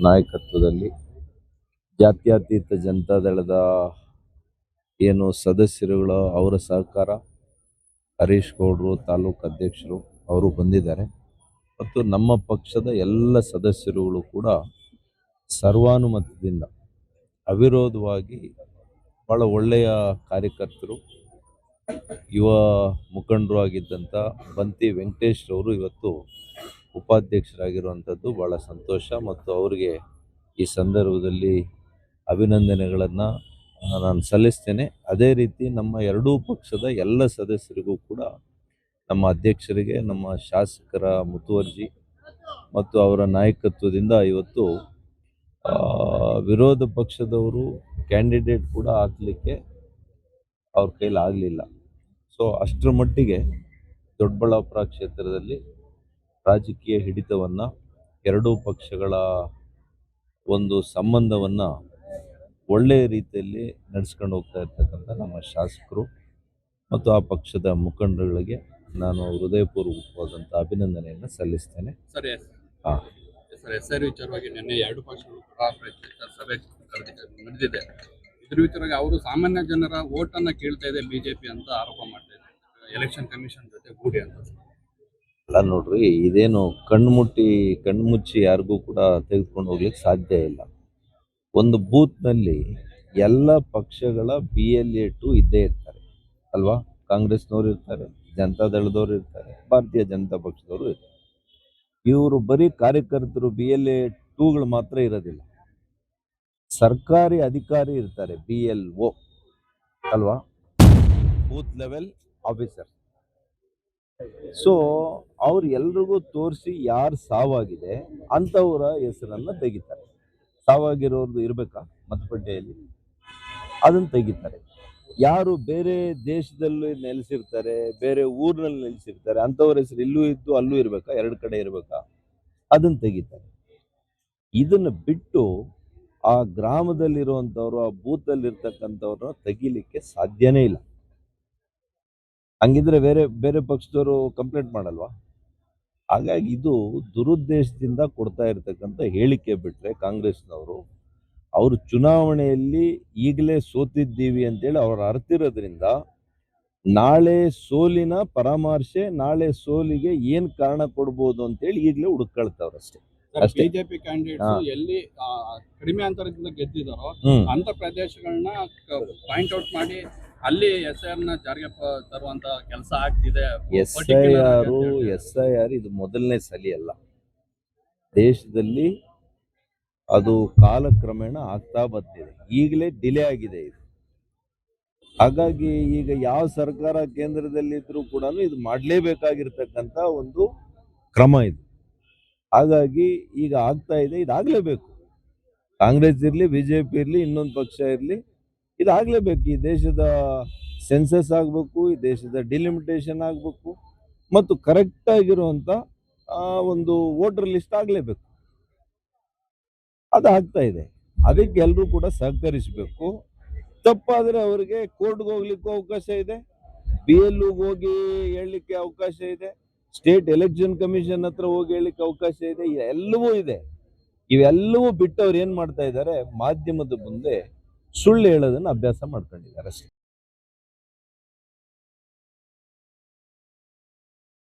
ನಾಯಕತ್ವದಲ್ಲಿ ಜಾತ್ಯತೀತ ಜನತಾದಳದ ಏನು ಸದಸ್ಯರುಗಳು ಅವರ ಸಹಕಾರ, ಹರೀಶ್ ಗೌಡರು ತಾಲೂಕು ಅಧ್ಯಕ್ಷರು ಅವರು ಬಂದಿದ್ದಾರೆ ಮತ್ತು ನಮ್ಮ ಪಕ್ಷದ ಎಲ್ಲ ಸದಸ್ಯರುಗಳು ಕೂಡ ಸರ್ವಾನುಮತದಿಂದ ಅವಿರೋಧವಾಗಿ ಬಹಳ ಒಳ್ಳೆಯ ಕಾರ್ಯಕರ್ತರು, ಯುವ ಮುಖಂಡರು ಆಗಿದ್ದಂಥ ಬಂತಿ ವೆಂಕಟೇಶ್ ಅವರು ಇವತ್ತು ಉಪಾಧ್ಯಕ್ಷರಾಗಿರುವಂಥದ್ದು ಬಹಳ ಸಂತೋಷ ಮತ್ತು ಅವರಿಗೆ ಈ ಸಂದರ್ಭದಲ್ಲಿ ಅಭಿನಂದನೆಗಳನ್ನು ನಾನು ಸಲ್ಲಿಸ್ತೇನೆ. ಅದೇ ರೀತಿ ನಮ್ಮ ಎರಡೂ ಪಕ್ಷದ ಎಲ್ಲ ಸದಸ್ಯರಿಗೂ ಕೂಡ, ನಮ್ಮ ಅಧ್ಯಕ್ಷರಿಗೆ, ನಮ್ಮ ಶಾಸಕರ ಮುತುವರ್ಜಿ ಮತ್ತು ಅವರ ನಾಯಕತ್ವದಿಂದ ಇವತ್ತು ವಿರೋಧ ಪಕ್ಷದವರು ಕ್ಯಾಂಡಿಡೇಟ್ ಕೂಡ ಹಾಕಲಿಕ್ಕೆ ಅವ್ರ ಕೈಲಿ ಆಗಲಿಲ್ಲ. ಸೊ ಅಷ್ಟರ ಮಟ್ಟಿಗೆ ದೊಡ್ಡಬಳ್ಳಾಪುರ ಕ್ಷೇತ್ರದಲ್ಲಿ ರಾಜಕೀಯ ಹಿಡಿತವನ್ನು, ಎರಡೂ ಪಕ್ಷಗಳ ಒಂದು ಸಂಬಂಧವನ್ನು ಒಳ್ಳೆಯ ರೀತಿಯಲ್ಲಿ ನಡೆಸ್ಕೊಂಡು ಹೋಗ್ತಾ ಇರ್ತಕ್ಕಂಥ ನಮ್ಮ ಶಾಸಕರು ಮತ್ತು ಆ ಪಕ್ಷದ ಮುಖಂಡರುಗಳಿಗೆ ನಾನು ಹೃದಯಪೂರ್ವಕವಾದಂಥ ಅಭಿನಂದನೆಯನ್ನು ಸಲ್ಲಿಸ್ತೇನೆ. ಸರ್ SR ವಿಚಾರವಾಗಿ ನಿನ್ನೆ ಎರಡು ಪಕ್ಷಗಳು ಸಭೆ ನಡೆದಿದೆ. ಇದ್ರ ವಿಚಾರವಾಗಿ ಅವರು ಸಾಮಾನ್ಯ ಜನರ ಓಟನ್ನು ಕೇಳ್ತಾ ಇದೆ ಬಿಜೆಪಿ ಅಂತ ಆರೋಪ ಮಾಡ್ತಾ ಇದ್ದಾರೆ, ಎಲೆಕ್ಷನ್ ಕಮಿಷನ್ ಜೊತೆ ಗೂಡಿ ಅಂತ. ಅಲ್ಲ ನೋಡ್ರಿ, ಇದೇನು ಕಣ್ಮುಚ್ಚಿ ಯಾರಿಗೂ ಕೂಡ ತೆಗೆದುಕೊಂಡು ಹೋಗ್ಲಿಕ್ಕೆ ಸಾಧ್ಯ ಇಲ್ಲ. ಒಂದು ಬೂತ್ನಲ್ಲಿ ಎಲ್ಲ ಪಕ್ಷಗಳ BLA2 ಇದ್ದೇ ಇರ್ತಾರೆ ಅಲ್ವಾ? ಕಾಂಗ್ರೆಸ್ನವರು ಇರ್ತಾರೆ, ಜನತಾದಳದವರು ಇರ್ತಾರೆ, ಭಾರತೀಯ ಜನತಾ ಪಕ್ಷದವರು ಇರ್ತಾರೆ. ಇವರು ಬರೀ ಕಾರ್ಯಕರ್ತರು BLA2ಗಳು ಮಾತ್ರ ಇರೋದಿಲ್ಲ, ಸರ್ಕಾರಿ ಅಧಿಕಾರಿ ಇರ್ತಾರೆ, BLO ಅಲ್ವಾ, ಬೂತ್ ಲೆವೆಲ್ ಆಫೀಸರ್. ಸೊ ಅವ್ರು ಎಲ್ರಿಗೂ ತೋರಿಸಿ ಯಾರು ಸಾವಾಗಿದೆ ಅಂಥವರ ಹೆಸರನ್ನು ತೆಗಿತಾರೆ. ಸಾವಾಗಿರೋರ್ದು ಇರಬೇಕಾ ಮತಪಟ್ಟಿಯಲ್ಲಿ, ಅದನ್ನು ತೆಗಿತಾರೆ. ಯಾರು ಬೇರೆ ದೇಶದಲ್ಲಿ ನೆಲೆಸಿರ್ತಾರೆ, ಬೇರೆ ಊರಿನಲ್ಲಿ ನೆಲೆಸಿರ್ತಾರೆ, ಅಂಥವ್ರ ಹೆಸರು ಇಲ್ಲೂ ಇದ್ದು ಅಲ್ಲೂ ಇರಬೇಕಾ, ಎರಡು ಕಡೆ ಇರಬೇಕಾ, ಅದನ್ನು ತೆಗಿತಾರೆ. ಇದನ್ನು ಬಿಟ್ಟು ಆ ಗ್ರಾಮದಲ್ಲಿರುವಂಥವ್ರು, ಆ ಬೂತಲ್ಲಿರ್ತಕ್ಕಂಥವ್ರನ್ನ ತೆಗಿಲಿಕ್ಕೆ ಸಾಧ್ಯನೇ ಇಲ್ಲ. ಹಂಗಿದ್ರೆ ಬೇರೆ ಪಕ್ಷದವರು ಕಂಪ್ಲೇಂಟ್ ಮಾಡಲ್ವಾ? ಹಾಗಾಗಿ ಇದು ದುರುದ್ದೇಶದಿಂದ ಕೊಡ್ತಾ ಇರ್ತಕ್ಕಂಥ ಹೇಳಿಕೆ. ಬಿಟ್ಟರೆ ಕಾಂಗ್ರೆಸ್ನವರು ಅವರು ಚುನಾವಣೆಯಲ್ಲಿ ಈಗಲೇ ಸೋತಿದ್ದೀವಿ ಅಂತೇಳಿ ಅವ್ರ ಅರ್ತಿರೋದ್ರಿಂದ ನಾಳೆ ಸೋಲಿನ ಪರಾಮರ್ಶೆ, ನಾಳೆ ಸೋಲಿಗೆ ಏನು ಕಾರಣ ಕೊಡ್ಬೋದು ಅಂತೇಳಿ ಈಗಲೇ ಹುಡುಕೊಳ್ತಾವ್ರಷ್ಟೇ. ಬಿಜೆಪಿ ಕ್ಯಾಂಡಿಡೇಟ್ಸ್ ಎಲ್ಲಿ ಕಡಿಮೆ ಅಂತರದಿಂದ ಗೆದ್ದಿದಾರೋ ಅಂತ ಪ್ರದೇಶಗಳನ್ನ ಪಾಯಿಂಟ್ ಔಟ್ ಮಾಡಿ ಅಲ್ಲಿ SIR ಜಾರಿಗೆ ತರುವಂತ ಕೆಲಸ ಆಗ್ತಿದೆ. SIR ಇದು ಮೊದಲನೇ ಸಲ ಅಲ್ಲ, ದೇಶದಲ್ಲಿ ಅದು ಕಾಲಕ್ರಮೇಣ ಆಗ್ತಾ ಬರ್ತಿದೆ, ಈಗಲೇ ಡಿಲೇ ಆಗಿದೆ ಇದು. ಹಾಗಾಗಿ ಈಗ ಯಾವ ಸರ್ಕಾರ ಕೇಂದ್ರದಲ್ಲಿದ್ರೂ ಕೂಡ ಇದು ಮಾಡಲೇಬೇಕಾಗಿರ್ತಕ್ಕಂಥ ಒಂದು ಕ್ರಮ ಇದು. ಹಾಗಾಗಿ ಈಗ ಆಗ್ತಾ ಇದೆ, ಇದಾಗಲೇಬೇಕು. ಕಾಂಗ್ರೆಸ್ ಇರಲಿ, BJP ಇರಲಿ, ಇನ್ನೊಂದು ಪಕ್ಷ ಇರಲಿ, ಇದಾಗಲೇಬೇಕು. ಈ ದೇಶದ ಸೆನ್ಸಸ್ ಆಗಬೇಕು, ಈ ದೇಶದ ಡಿಲಿಮಿಟೇಷನ್ ಆಗಬೇಕು ಮತ್ತು ಕರೆಕ್ಟಾಗಿರುವಂಥ ಒಂದು ವೋಟರ್ ಲಿಸ್ಟ್ ಆಗಲೇಬೇಕು. ಅದು ಆಗ್ತಾ ಇದೆ. ಅದಕ್ಕೆ ಎಲ್ಲರೂ ಕೂಡ ಸಹಕರಿಸಬೇಕು. ತಪ್ಪಾದರೆ ಅವರಿಗೆ ಕೋರ್ಟ್ಗೆ ಹೋಗ್ಲಿಕ್ಕೂ ಅವಕಾಶ ಇದೆ, BLOಗೆ ಹೋಗಿ ಹೇಳಲಿಕ್ಕೆ ಅವಕಾಶ ಇದೆ, ಸ್ಟೇಟ್ ಎಲೆಕ್ಷನ್ ಕಮಿಷನ್ ಹತ್ರ ಹೋಗಿ ಹೇಳಲಿಕ್ಕೆ ಅವಕಾಶ ಇದೆ, ಎಲ್ಲವೂ ಇದೆ. ಇವೆಲ್ಲವೂ ಬಿಟ್ಟು ಅವ್ರು ಏನು ಮಾಡ್ತಾ ಇದ್ದಾರೆ, ಮಾಧ್ಯಮದ ಮುಂದೆ ಸುಳ್ಳು ಹೇಳೋದನ್ನು ಅಭ್ಯಾಸ ಮಾಡ್ಕೊಂಡಿದ್ದಾರೆ ಅಷ್ಟೇ.